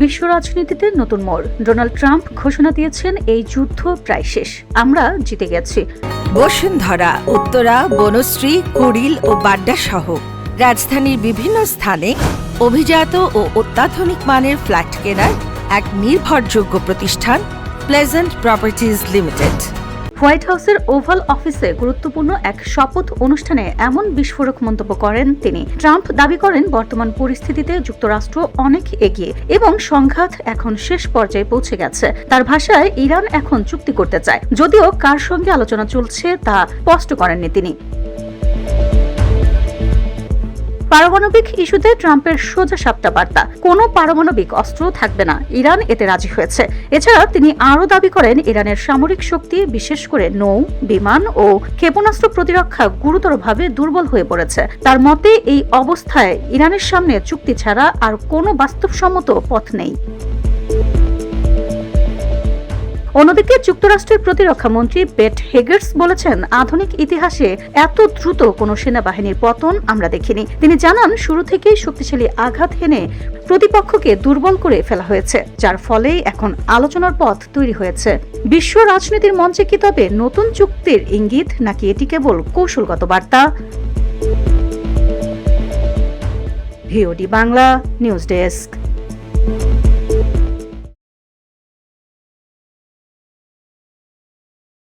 বিশ্ব রাজনীতিতে নতুন মোড়। ডোনাল্ড ট্রাম্প ঘোষণা দিয়েছেন, এই যুদ্ধ প্রায় শেষ, আমরা জিতে গেছি। বসুন্ধরা, উত্তরা, বনশ্রী, কুড়িল ও বাড্ডা সহ রাজধানীর বিভিন্ন স্থানে অভিজাত ও অত্যাধুনিক মানের ফ্ল্যাট কেনার এক নির্ভরযোগ্য প্রতিষ্ঠান প্লেজেন্ট প্রপার্টিজ লিমিটেড। হোয়াইট হাউসের ওভাল অফিসে গুরুত্বপূর্ণ এক শপথ অনুষ্ঠানে এমন বিস্ফোরক মন্তব্য করেন তিনি। ট্রাম্প দাবি করেন, বর্তমান পরিস্থিতিতে যুক্তরাষ্ট্র অনেক এগিয়ে এবং সংঘাত এখন শেষ পর্যায়ে পৌঁছে গেছে। তার ভাষায়, ইরান এখন চুক্তি করতে চায়, যদিও কার সঙ্গে আলোচনা চলছে তা স্পষ্ট করেননি তিনি। পারমাণবিক ইস্যুতে ট্রাম্পের সোজা সাপটা বার্তা, কোনো পারমাণবিক অস্ত্র থাকবে না, ইরান এতে রাজি হয়েছে। এছাড়া তিনি আরও দাবি করেন, ইরানের সামরিক শক্তি, বিশেষ করে নৌ, বিমান ও ক্ষেপণাস্ত্র প্রতিরক্ষা গুরুতরভাবে দুর্বল হয়ে পড়েছে। তার মতে, এই অবস্থায় ইরানের সামনে চুক্তি ছাড়া আর কোনো বাস্তবসম্মত পথ নেই। অন্যদিকে যুক্তরাষ্ট্রের প্রতিরক্ষা মন্ত্রী পেট হেগেটস বলেছেন, আধুনিক ইতিহাসে এত দ্রুত কোনো সেনাবাহিনীর পতন আমরা দেখিনি। তিনি জানান, শুরু থেকেই শক্তিশালী আঘাত হেনে প্রতিপক্ষকে দুর্বল করে ফেলা হয়েছে, যার ফলেই এখন আলোচনার পথ তৈরি হয়েছে। বিশ্ব রাজনীতির মঞ্চে কি তবে নতুন চুক্তির ইঙ্গিত, নাকি এটি কেবল কৌশলগত বার্তা? VOD Bangla news desk.